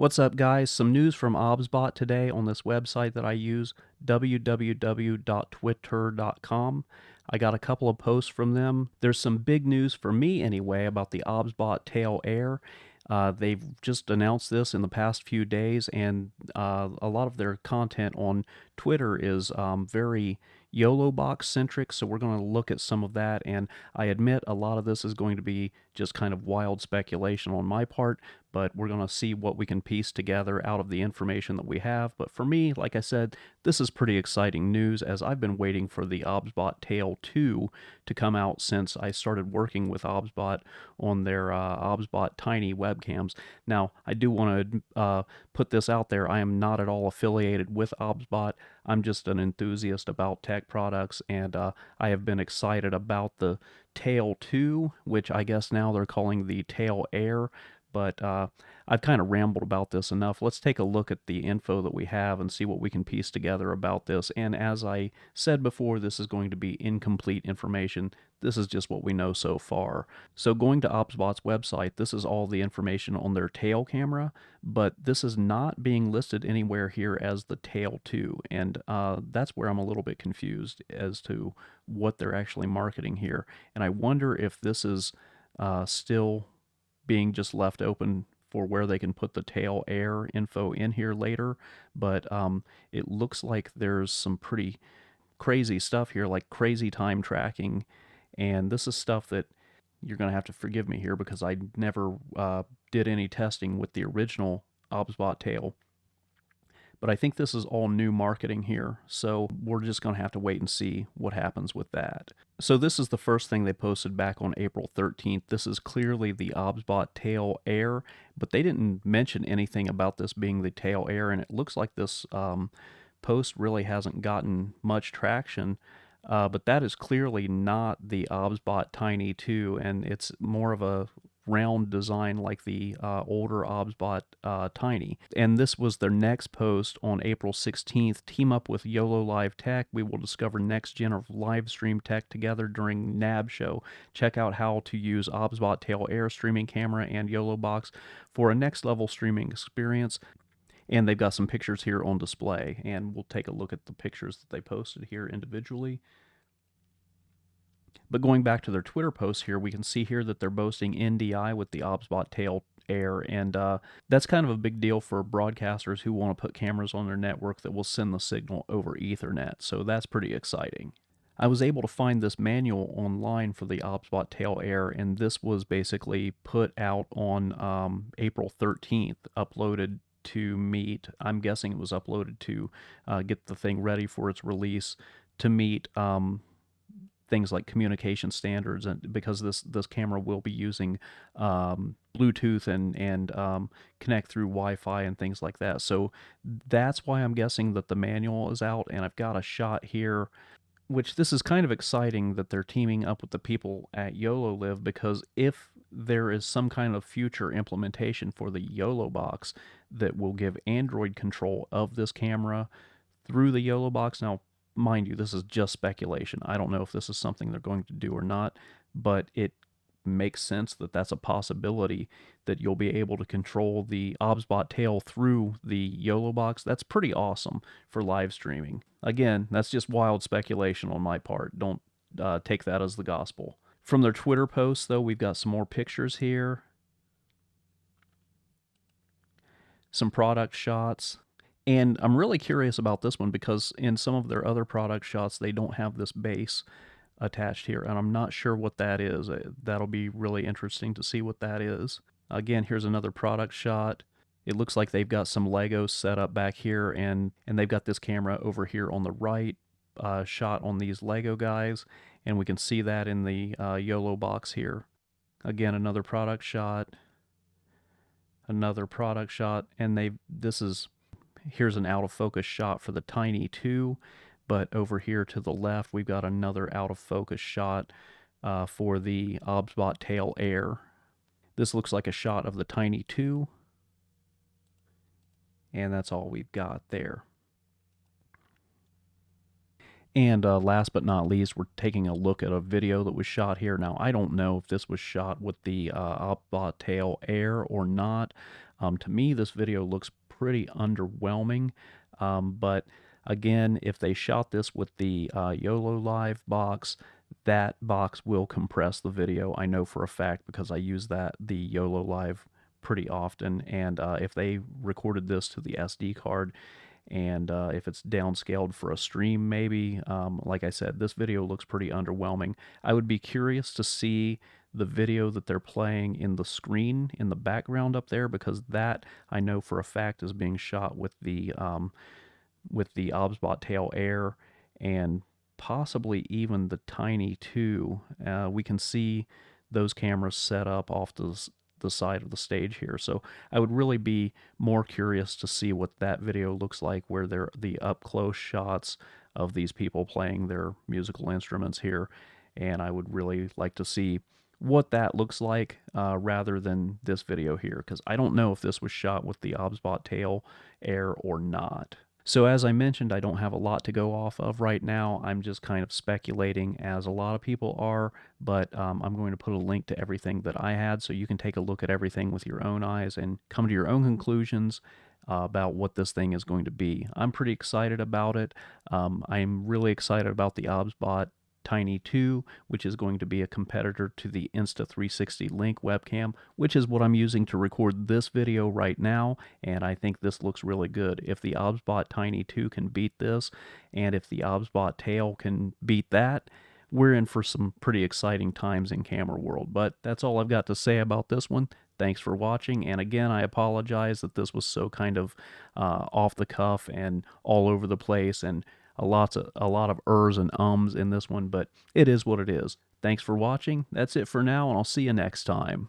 What's up, guys? Some news from Obsbot today on this website that I use, www.twitter.com. I got a couple of posts from them. There's some big news for me anyway about the Obsbot Tail Air. They've just announced this in the past few days, and a lot of their content on Twitter is very Yolobox centric, so we're going to look at some of that. And I admit a lot of this is going to be just kind of wild speculation on my part, but we're going to see what we can piece together out of the information that we have. But for me, like I said, this is pretty exciting news, as I've been waiting for the Obsbot Tail 2 to come out since I started working with Obsbot on their Obsbot Tiny webcams. Now, I do want to put this out there. I am not at all affiliated with Obsbot. I'm just an enthusiast about tech products, and I have been excited about the Tail 2, which I guess now they're calling the Tail Air. But I've kind of rambled about this enough. Let's take a look at the info that we have and see what we can piece together about this. And as I said before, this is going to be incomplete information. This is just what we know so far. So going to Obsbot's website, this is all the information on their tail camera, but this is not being listed anywhere here as the Tail 2. And that's where I'm a little bit confused as to what they're actually marketing here. And I wonder if this is still being just left open for where they can put the Tail Air info in here later, but it looks like there's some pretty crazy stuff here, like crazy time tracking, and this is stuff that you're going to have to forgive me here because I never did any testing with the original Obsbot Tail. But I think this is all new marketing here, so we're just going to have to wait and see what happens with that. So this is the first thing they posted back on April 13th. This is clearly the Obsbot Tail Air, but they didn't mention anything about this being the Tail Air, and it looks like this post really hasn't gotten much traction. But that is clearly not the Obsbot Tiny 2, and it's more of a round design like the older Obsbot Tiny. And this was their next post on April 16th. Team up with YOLO Live Tech. We will discover next gen of live stream tech together during NAB show. Check out how to use Obsbot Tail Air streaming camera and Yolobox for a next level streaming experience. And they've got some pictures here on display, and we'll take a look at the pictures that they posted here individually. But going back to their Twitter posts here, we can see here that they're boasting NDI with the Obsbot Tail Air, and that's kind of a big deal for broadcasters who want to put cameras on their network that will send the signal over Ethernet, so that's pretty exciting. I was able to find this manual online for the Obsbot Tail Air, and this was basically put out on April 13th, uploaded to Meet. I'm guessing it was uploaded to get the thing ready for its release to meet things like communication standards, and because this camera will be using Bluetooth and connect through Wi-Fi and things like that. So that's why I'm guessing that the manual is out, and I've got a shot here, which this is kind of exciting that they're teaming up with the people at YOLOLIVE, because if there is some kind of future implementation for the Yolobox that will give Android control of this camera through the Yolobox. Now, mind you, this is just speculation. I don't know if this is something they're going to do or not, but it makes sense that that's a possibility, that you'll be able to control the Obsbot Tail through the Yolobox. That's pretty awesome for live streaming. Again, that's just wild speculation on my part. Don't take that as the gospel. From their Twitter posts, though, we've got some more pictures here. Some product shots. And I'm really curious about this one because in some of their other product shots, they don't have this base attached here, and I'm not sure what that is. That'll be really interesting to see what that is. Again, here's another product shot. It looks like they've got some Legos set up back here, and they've got this camera over here on the right, shot on these Lego guys, and we can see that in the Yolobox here. Again, another product shot, and here's an out of focus shot for the Tiny 2, but over here to the left we've got another out of focus shot for the Obsbot Tail Air. This looks like a shot of the Tiny 2, and that's all we've got there. And last but not least, we're taking a look at a video that was shot here. Now, I don't know if this was shot with the Obsbot Tail Air or not. To me, this video looks pretty underwhelming, but again, if they shot this with the Yolobox box, that box will compress the video. I know for a fact because I use the Yolobox pretty often, and if they recorded this to the SD card, and if it's downscaled for a stream maybe, like I said, this video looks pretty underwhelming. I would be curious to see the video that they're playing in the screen in the background up there, because that I know for a fact is being shot with the Obsbot Tail Air and possibly even the Tiny 2. We can see those cameras set up off the side of the stage here. So I would really be more curious to see what that video looks like, where they're the up close shots of these people playing their musical instruments here. And I would really like to see what that looks like rather than this video here, because I don't know if this was shot with the Obsbot Tail Air or not. So as I mentioned, I don't have a lot to go off of right now. I'm just kind of speculating, as a lot of people are, but I'm going to put a link to everything that I had so you can take a look at everything with your own eyes and come to your own conclusions about what this thing is going to be. I'm pretty excited about it. I'm really excited about the Obsbot Tiny 2, which is going to be a competitor to the Insta360 Link webcam, which is what I'm using to record this video right now, and I think this looks really good. If the Obsbot Tiny 2 can beat this, and if the Obsbot Tail can beat that, we're in for some pretty exciting times in camera world. But that's all I've got to say about this one. Thanks for watching, and again, I apologize that this was so kind of off the cuff and all over the place, and a lot of ers and ums in this one, but it is what it is. Thanks for watching. That's it for now, and I'll see you next time.